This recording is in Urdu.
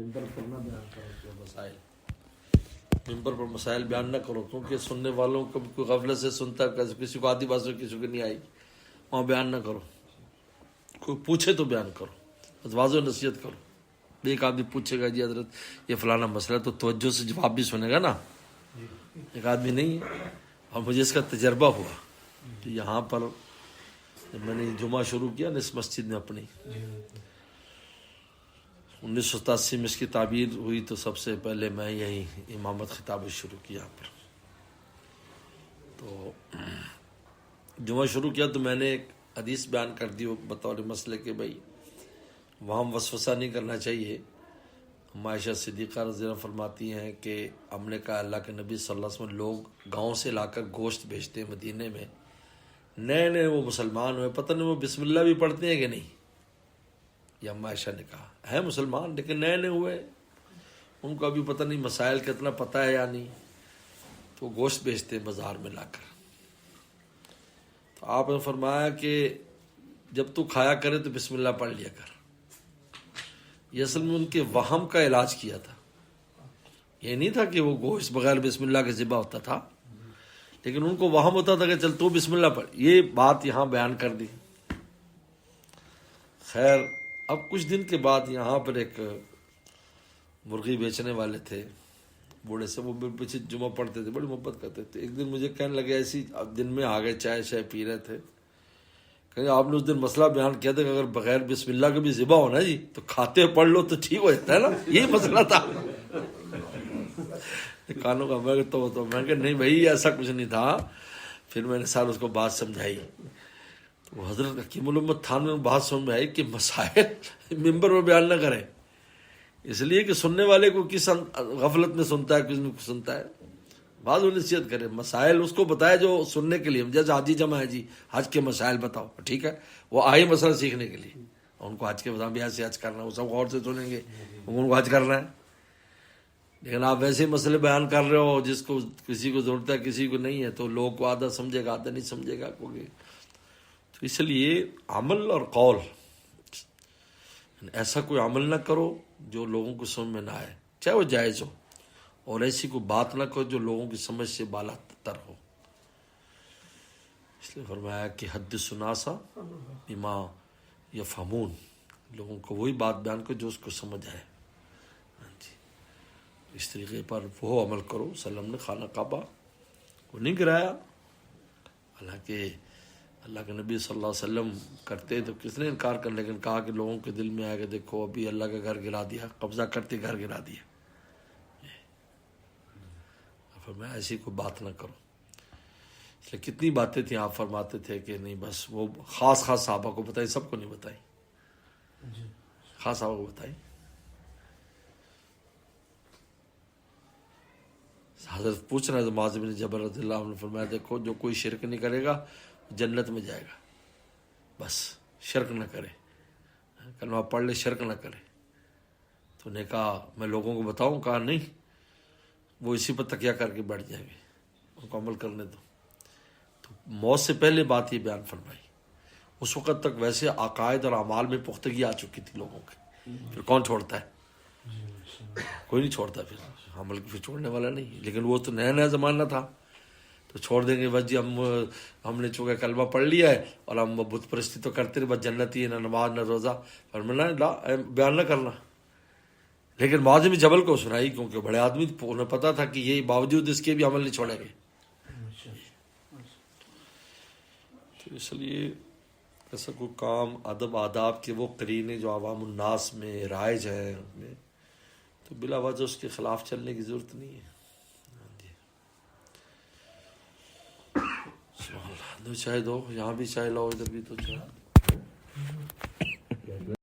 ممبر پر نہ بیان کرو مسائل، ممبر پر مسائل بیان نہ کرو، کیونکہ سننے والوں کو کوئی غفلت سے سنتا ہے، کسی کو آدھی بات سے کسی کو نہیں آئی، وہاں بیان نہ کرو۔ کوئی پوچھے تو بیان کرو، بس واضح نصیحت کرو۔ ایک آدمی پوچھے گا جی حضرت یہ فلانا مسئلہ، تو توجہ سے جواب بھی سنے گا نا، ایک آدمی نہیں ہے۔ اور مجھے اس کا تجربہ ہوا کہ یہاں پر جب میں نے جمعہ شروع کیا نا اس مسجد میں اپنی 1987 میں اس کی تعبیر ہوئی، تو سب سے پہلے میں یہی امامت خطاب شروع کیا یہاں پر۔ تو جمعہ شروع کیا تو میں نے ایک حدیث بیان کر دی بطور مسئلے کہ بھائی وہاں وسوسہ نہیں کرنا چاہیے۔ عائشہ صدیقہ رضی اللہ عنہا فرماتی ہیں کہ ہم نے کہا اللہ کے نبی صلی اللہ علیہ وسلم لوگ گاؤں سے لا کر گوشت بیچتے ہیں مدینے میں، نئے نئے وہ مسلمان ہوئے، پتہ نہیں وہ بسم اللہ بھی پڑھتے ہیں کہ نہیں، یا عائشہ نے کہا ہے مسلمان لیکن نئے نئے ہوئے، ان کو ابھی پتہ نہیں مسائل کتنا پتہ ہے یا نہیں، تو گوشت بیچتے ہیں بازار میں لا کر۔ تو آپ نے فرمایا کہ جب تو کھایا کرے تو بسم اللہ پڑھ لیا کر۔ یہ اصل میں ان کے وہم کا علاج کیا تھا، یہ نہیں تھا کہ وہ گوشت بغیر بسم اللہ کے ذبح ہوتا تھا، لیکن ان کو وہم ہوتا تھا کہ چل تو بسم اللہ پڑھ۔ یہ بات یہاں بیان کر دی۔ خیر اب کچھ دن کے بعد یہاں پر ایک مرغی بیچنے والے تھے بوڑھے سے، وہ پیچھے جمعہ پڑھتے تھے، بڑی محبت کرتے تھے۔ ایک دن مجھے کہنے لگے، ایسی دن میں آ گئے، چائے شائے پی رہے تھے، کہ آپ نے اس دن مسئلہ بیان کیا تھا کہ اگر بغیر بسم اللہ کے بھی ذبح ہونا جی تو کھاتے ہوئے پڑھ لو تو ٹھیک ہو جاتا ہے نا، یہی مسئلہ تھا۔ کانوں کا میں تو میں کہ نہیں بھائی ایسا کچھ نہیں تھا۔ پھر میں نے سر اس کو بات سمجھائی، تو حضرت حکیم الامت تھانوی میں بات سمجھ میں آئی کہ مسائل ممبر میں بیان نہ کریں، اس لیے کہ سننے والے کو کس غفلت میں سنتا ہے، کس میں سنتا ہے، بعض وہ نصیحت کرے، مسائل اس کو بتائے جو سننے کے لیے، جیسے حاجی جمع ہے جی حج کے مسائل بتاؤ، ٹھیک ہے، وہ آئے مسئلہ سیکھنے کے لیے، ان کو حج کے بتاؤ بھی ایسے حج کرنا ہے، وہ سب غور سے سنیں گے، ان کو حج کرنا ہے۔ لیکن آپ ویسے مسئلے بیان کر رہے ہو جس کو کسی کو ضرورت ہے کسی کو نہیں ہے، تو لوگ کو آدھا سمجھے گا آدھا نہیں سمجھے گا کوئی۔ تو اس لیے عمل اور قول، ایسا کوئی عمل نہ کرو جو لوگوں کو سمجھ میں نہ آئے، چاہے وہ جائز ہو، اور ایسی کوئی بات نہ کرو جو لوگوں کی سمجھ سے بالا تر ہو۔ اس لیے فرمایا کہ حدث الناس بما یفہمون، لوگوں کو وہی بات بیان کرو جو اس کو سمجھ آئے۔ اس طریقے پر وہ عمل کرو۔ وسلم نے خانہ کعبہ کو نہیں گرایا، حالانکہ اللہ کے نبی صلی اللہ علیہ وسلم کرتے تو کس نے انکار کر، لیکن کہا کہ لوگوں کے دل میں آئے کہ دیکھو ابھی اللہ کا گھر گرا دیا، قبضہ کرتے گھر گرا دیا۔ فرمایا ایسی کوئی بات نہ کرو۔ اس لیے کتنی باتیں تھیں، آپ فرماتے تھے کہ نہیں بس وہ خاص صحابہ کو بتائی، سب کو نہیں بتائی، خاص صحابہ کو بتائی۔ حضرت پوچھ رہے تھے معاذ بن جبل رضی اللہ عنہ نے فرمایا دیکھو جو کوئی شرک نہیں کرے گا جنت میں جائے گا، بس شرک نہ کرے، کلمہ پڑھ لے شرک نہ کرے۔ تو نے کہا میں لوگوں کو بتاؤں، کہا نہیں، وہ اسی پر تکیہ کر کے بیٹھ جائیں گے، ان کو عمل کرنے دو۔ تو موت سے پہلے بات یہ بیان فرمائی۔ اس وقت تک ویسے عقائد اور اعمال میں پختگی آ چکی تھی لوگوں کی، پھر کون چھوڑتا ہے؟ کوئی نہیں چھوڑتا، پھر عمل پھر چھوڑنے والا نہیں۔ لیکن وہ تو نیا نیا زمانہ تھا، تو چھوڑ دیں گے بس جی ہم نے چونکہ کلمہ پڑھ لیا ہے اور ہم بت پرستی تو کرتے رہے، بس جنتی ہے، نہ نماز نہ روزہ، فرمایا لا بیان نہ کرنا۔ لیکن معاذ بن جبل کو سنائی، کیونکہ بڑے آدمی انہیں پتا تھا کہ یہ باوجود اس کے بھی عمل نہیں چھوڑیں گے۔ تو اس لیے ایسا کوئی کام ادب آداب کے وہ قرینے جو عوام الناس میں رائج ہیں ان میں، تو بلا وجہ اس کے خلاف چلنے کی ضرورت نہیں ہے۔ دو چائے دو، یہاں بھی چائے لاؤ، ادھر بھی تو چائے۔